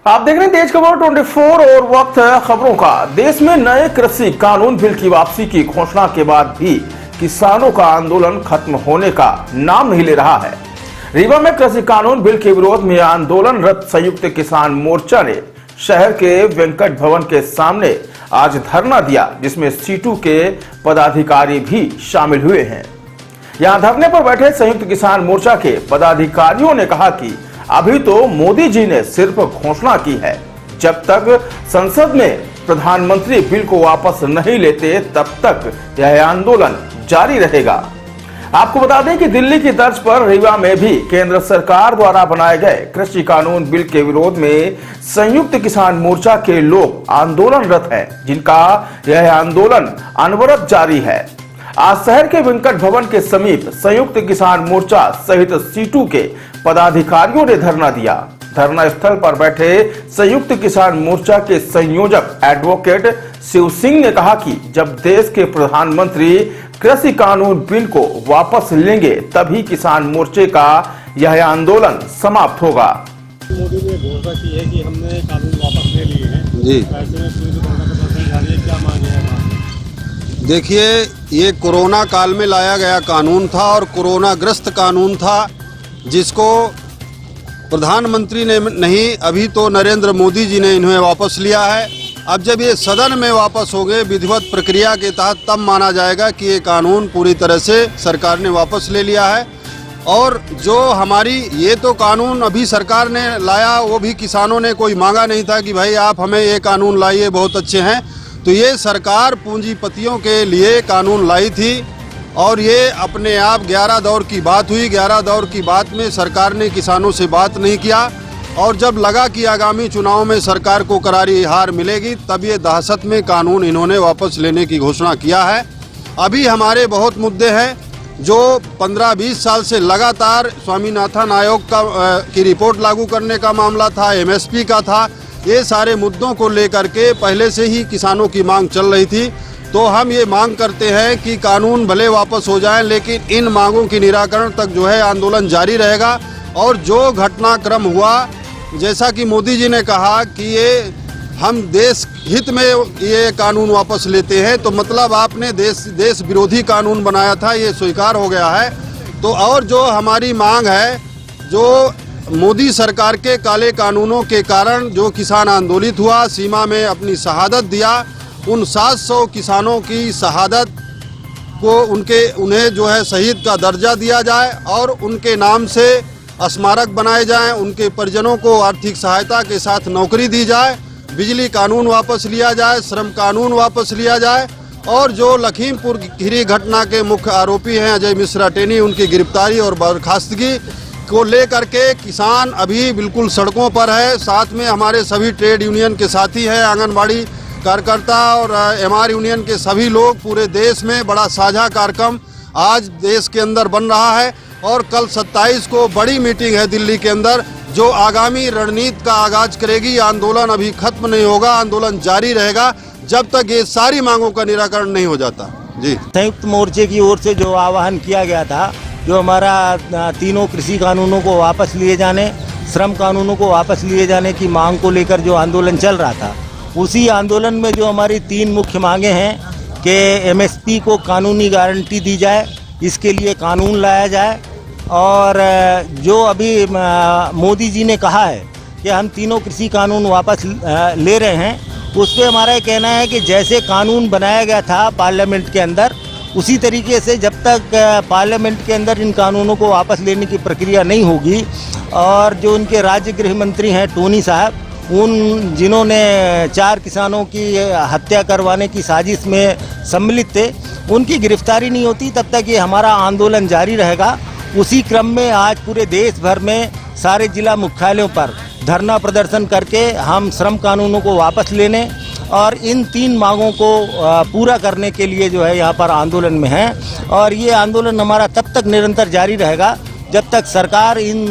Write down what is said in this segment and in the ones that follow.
आप देख रहे हैं तेज खबर 24 और वक्त है खबरों का। देश में नए कृषि कानून बिल की वापसी की घोषणा के बाद भी किसानों का आंदोलन खत्म होने का नाम नहीं ले रहा है। रीवा में कृषि कानून बिल के विरोध में आंदोलनरत संयुक्त किसान मोर्चा ने शहर के वेंकट भवन के सामने आज धरना दिया, जिसमें सीटू के पदाधिकारी भी शामिल हुए हैं। यहां धरने पर बैठे संयुक्त किसान मोर्चा के पदाधिकारियों ने कहा कि अभी तो मोदी जी ने सिर्फ घोषणा की है, जब तक संसद में प्रधानमंत्री बिल को वापस नहीं लेते तब तक यह आंदोलन जारी रहेगा। आपको बता दें कि दिल्ली की तर्ज पर रीवा में भी केंद्र सरकार द्वारा बनाए गए कृषि कानून बिल के विरोध में संयुक्त किसान मोर्चा के लोग आंदोलनरत हैं, जिनका यह आंदोलन अनवरत जारी है। आज शहर के वेंकट भवन के समीप संयुक्त किसान मोर्चा सहित सीटू के पदाधिकारियों ने धरना दिया। धरना स्थल पर बैठे संयुक्त किसान मोर्चा के संयोजक एडवोकेट शिव सिंह ने कहा कि जब देश के प्रधानमंत्री कृषि कानून बिल को वापस लेंगे तभी किसान मोर्चे का यह आंदोलन समाप्त होगा। मोदी ने घोषणा की है कि हमने कानून वापस ले लिए हैं जी। ऐसे में क्या मांगे हैं? देखिए, ये कोरोना काल में लाया गया कानून था और कोरोना ग्रस्त कानून था, जिसको प्रधानमंत्री ने नहीं, अभी तो नरेंद्र मोदी जी ने इन्हें वापस लिया है। अब जब ये सदन में वापस हो गए विधिवत प्रक्रिया के तहत, तब माना जाएगा कि ये कानून पूरी तरह से सरकार ने वापस ले लिया है। और जो हमारी ये तो कानून अभी सरकार ने लाया, वो भी किसानों ने कोई मांगा नहीं था कि भाई आप हमें ये कानून लाइए, बहुत अच्छे हैं। तो ये सरकार पूंजीपतियों के लिए कानून लाई थी और ये अपने आप 11 दौर की बात हुई। 11 दौर की बात में सरकार ने किसानों से बात नहीं किया और जब लगा कि आगामी चुनाव में सरकार को करारी हार मिलेगी, तब ये दहशत में कानून इन्होंने वापस लेने की घोषणा किया है। अभी हमारे बहुत मुद्दे हैं जो 15-20 साल से लगातार स्वामीनाथन आयोग की रिपोर्ट लागू करने का मामला था, MSP का था। ये सारे मुद्दों को लेकर के पहले से ही किसानों की मांग चल रही थी। तो हम ये मांग करते हैं कि कानून भले वापस हो जाए, लेकिन इन मांगों की निराकरण तक जो है आंदोलन जारी रहेगा। और जो घटनाक्रम हुआ, जैसा कि मोदी जी ने कहा कि ये हम देश हित में ये कानून वापस लेते हैं, तो मतलब आपने देश विरोधी कानून बनाया था, ये स्वीकार हो गया है। तो और जो हमारी मांग है, जो मोदी सरकार के काले कानूनों के कारण जो किसान आंदोलित हुआ, सीमा में अपनी शहादत दिया, उन 700 किसानों की शहादत को उन्हें जो है शहीद का दर्जा दिया जाए और उनके नाम से स्मारक बनाए जाएं, उनके परिजनों को आर्थिक सहायता के साथ नौकरी दी जाए, बिजली कानून वापस लिया जाए, श्रम कानून वापस लिया जाए और जो लखीमपुर खीरी घटना के मुख्य आरोपी हैं अजय मिश्रा टेनी, उनकी गिरफ्तारी और बर्खास्तगी को लेकर के किसान अभी बिल्कुल सड़कों पर है। साथ में हमारे सभी ट्रेड यूनियन के साथी हैं, आंगनबाड़ी कार्यकर्ता और MR यूनियन के सभी लोग। पूरे देश में बड़ा साझा कार्यक्रम आज देश के अंदर बन रहा है और कल 27 को बड़ी मीटिंग है दिल्ली के अंदर, जो आगामी रणनीति का आगाज करेगी। आंदोलन अभी खत्म नहीं होगा, आंदोलन जारी रहेगा जब तक ये सारी मांगों का निराकरण नहीं हो जाता। जी। संयुक्त मोर्चे की ओर से जो आह्वान किया गया था, जो हमारा तीनों कृषि कानूनों को वापस लिए जाने, श्रम कानूनों को वापस लिए जाने की मांग को लेकर जो आंदोलन चल रहा था, उसी आंदोलन में जो हमारी 3 मुख्य मांगे हैं कि MSP को कानूनी गारंटी दी जाए, इसके लिए कानून लाया जाए और जो अभी मोदी जी ने कहा है कि हम तीनों कृषि कानून वापस ले रहे हैं, उस पर हमारा ये कहना है कि जैसे कानून बनाया गया था पार्लियामेंट के अंदर, उसी तरीके से जब तक पार्लियामेंट के अंदर इन कानूनों को वापस लेने की प्रक्रिया नहीं होगी और जो उनके राज्य गृह मंत्री हैं टोनी साहब, जिन्होंने 4 किसानों की हत्या करवाने की साजिश में सम्मिलित थे, उनकी गिरफ्तारी नहीं होती, तब तक ये हमारा आंदोलन जारी रहेगा। उसी क्रम में आज पूरे देश भर में सारे जिला मुख्यालयों पर धरना प्रदर्शन करके हम श्रम कानूनों को वापस लेने और इन 3 मांगों को पूरा करने के लिए जो है यहाँ पर आंदोलन में है। और ये आंदोलन हमारा तब तक निरंतर जारी रहेगा जब तक सरकार इन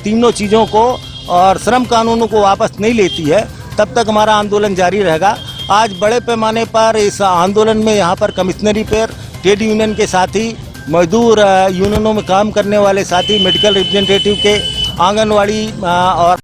तीनों चीज़ों को और श्रम कानूनों को वापस नहीं लेती है, तब तक हमारा आंदोलन जारी रहेगा। आज बड़े पैमाने पर इस आंदोलन में यहाँ पर कमिश्नरी पर ट्रेड यूनियन के साथी, मजदूर यूनियनों में काम करने वाले साथी, मेडिकल रिप्रेजेंटेटिव के, आंगनवाड़ी और